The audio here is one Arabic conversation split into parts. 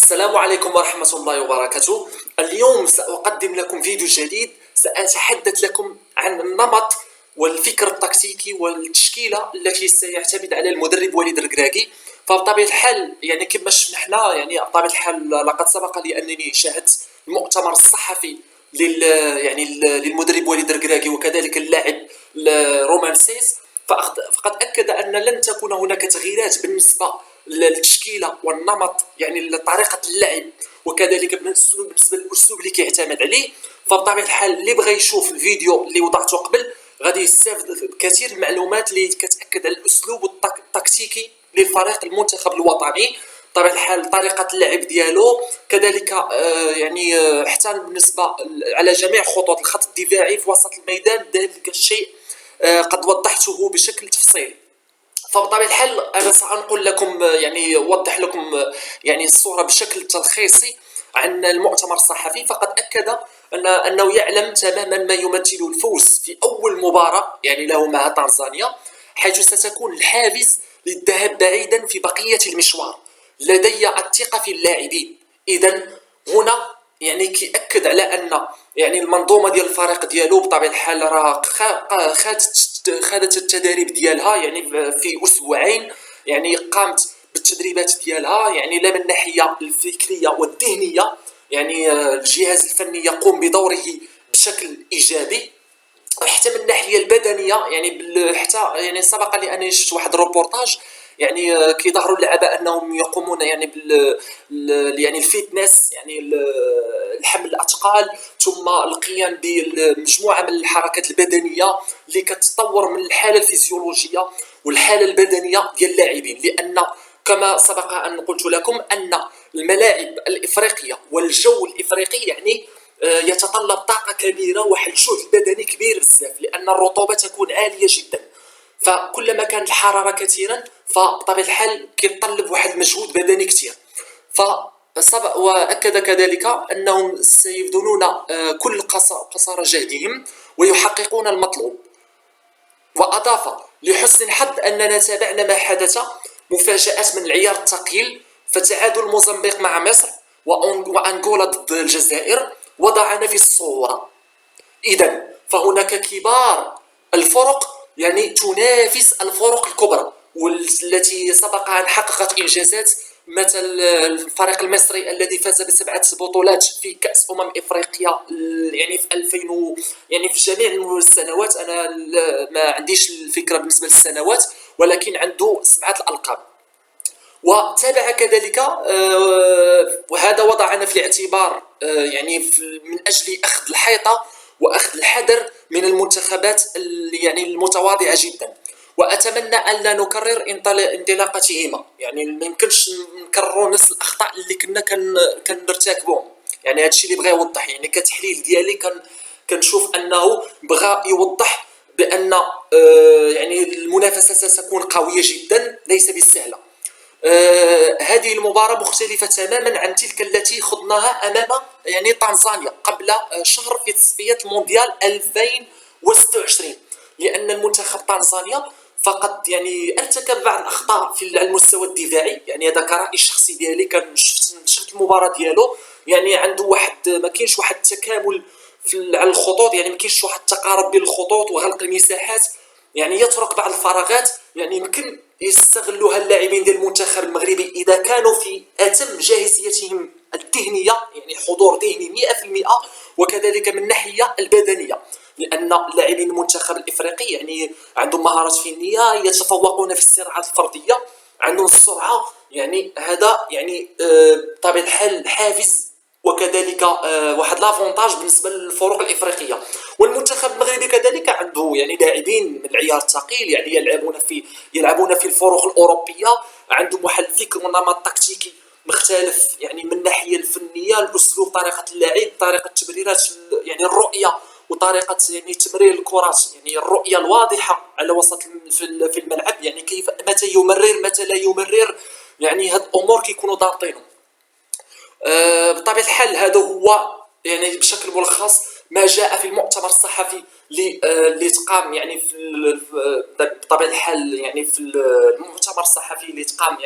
السلام عليكم ورحمة الله وبركاته. اليوم سأقدم لكم فيديو جديد، سأتحدث لكم عن النمط والفكر التكتيكي والتشكيلة التي سيعتمد على المدرب وليد الركراكي. فبطبيعة الحال كما شفنا بطبيعة الحال لقد سبق لي أنني شاهدت المؤتمر الصحفي للمدرب وليد الركراكي وكذلك اللاعب رومان سيس. فقد أكد أن لن تكون هناك تغييرات بالنسبة للتشكيله والنمط، طريقه اللعب وكذلك بالنسبه للاسلوب اللي كيعتمد عليه. فبطبيعه الحال اللي بغى يشوف الفيديو اللي وضعته قبل غادي يستافد بكثير من المعلومات اللي كتاكد على الاسلوب التكتيكي للفريق المنتخب الوطني، بطبيعه الحال طريقه اللعب ديالو كذلك حتى بالنسبه على جميع خطوط الخط الدفاعي في وسط الميدان. ذلك الشيء قد وضحته بشكل تفصيلي. فبطبيعة الحال أنا سأنقل لكم أوضح لكم الصورة بشكل تلخيصي عن المؤتمر الصحفي. فقد أكد أنه يعلم تماما ما يمثل الفوز في أول مباراة له مع تنزانيا، حيث ستكون الحافز للذهاب بعيدا في بقية المشوار. لدي الثقة في اللاعبين. إذن هنا كيأكد على أن المنظومة ديال الفريق ديالو بطبيعة الحال راه خادت التدريب ديالها في أسبوعين، قامت بالتدريبات ديالها لا من الناحية الفكرية والذهنية، الجهاز الفني يقوم بدوره بشكل إيجابي، حتى من الناحية البدنية حتى سبق لي أني شفت واحد الروبورتاج كيظهروا اللعبة انهم يقومون الفيتنس، الحمل الاثقال، ثم القيام بمجموعه من الحركات البدنيه اللي كتطور من الحاله الفسيولوجيه والحاله البدنيه ديال اللاعبين. لان كما سبق ان قلت لكم ان الملاعب الافريقيه والجو الافريقي يتطلب طاقه كبيره وواحد الجهد بدني كبير بزاف، لان الرطوبه تكون عاليه جدا. فكلما كانت الحراره كثيرا فبطبيعه الحال كيتطلب واحد المجهود بدني كثير. واكد كذلك انهم سيبذلون كل قصارى جهدهم ويحققون المطلوب. واضاف: لحسن الحظ اننا تابعنا ما حدث، مفاجات من العيار الثقيل، فتعادل موزمبيق مع مصر وانغولا ضد الجزائر وضعنا في الصوره. اذا فهناك كبار الفرق تنافس الفرق الكبرى والتي سبق أن حققت إنجازات، مثل الفريق المصري الذي فاز ب7 بطولات في كأس إفريقيا في 2000 في جميع السنوات. أنا ما عنديش الفكرة بالنسبة للسنوات، ولكن عنده 7 الألقاب. وتابع كذلك وهذا وضعنا في الاعتبار من أجل أخذ الحيطة وأخذ الحذر من المنتخبات المتواضعة جدا. وأتمنى أن لا نكرر انطلاقتهما، ما يمكنش نكرروا نفس الأخطاء اللي كنا كنرتكبهم. هذا الشيء اللي بغى يوضح، كتحليل ديالي كنشوف أنه بغى يوضح بأن المنافسة ستكون قوية جدا ليس بالسهلة. هذه المباراة مختلفة تماما عن تلك التي خضناها أمام تنزانيا قبل شهر في تصفيات المونديال 2026، لأن المنتخب تنزانيا فقط ارتكب بعض الأخطاء على المستوى الدفاعي. هذا كرأي الشخصي ديالي، شفت المباراة ديالو عنده ما كاينش واحد التكامل على الخطوط، ما كاينش واحد التقارب بين الخطوط وغلق المساحات، يترك بعض الفراغات يمكن يستغلوها اللاعبين ديال المنتخب المغربي اذا كانوا في اتم جاهزيتهم الذهنيه، حضور ذهني 100%، وكذلك من الناحيه البدنيه، لان لاعبين المنتخب الافريقي عندهم مهارات فنيه، يتفوقون في الصراعات الفرديه، عندهم السرعه، هذا بطبيعه الحال حافز وكذلك واحد لافونتاج بالنسبه للفرق الافريقيه. والمنتخب المغربي كذلك عنده لاعبين من العيار الثقيل، يلعبون في الفرق الاوروبيه، عندهم واحد الفكر ونمط تكتيكي مختلف من الناحيه الفنيه، الاسلوب، طريقه اللعب، طريقه التمريرات، الرؤيه وطريقه تمرير الكرات، الرؤيه الواضحه على وسط في الملعب، كيف متى يمرر متى لا يمرر، هاد الامور كيكونوا ضابطينهم. بطبيعة الحال هذا هو بشكل ملخص ما جاء في المؤتمر الصحفي اللي تقام بطبيعة الحال في المؤتمر الصحفي اللي تقام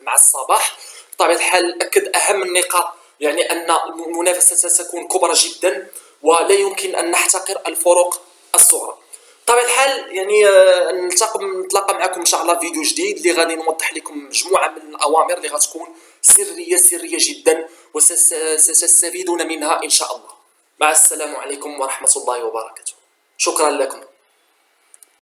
مع الصباح. بطبيعة الحال أكد أهم النقاط، يعني أن المنافسة ستكون كبرى جدا ولا يمكن أن نحتقر الفروق الصغرى. بطبيعة الحال يعني نتلاقى معكم إن شاء الله فيديو جديد اللي غادي نوضح لكم مجموعة من الأوامر اللي غتكون سرية جدا وستستفيدون منها إن شاء الله. مع السلام عليكم ورحمة الله وبركاته. شكرا لكم.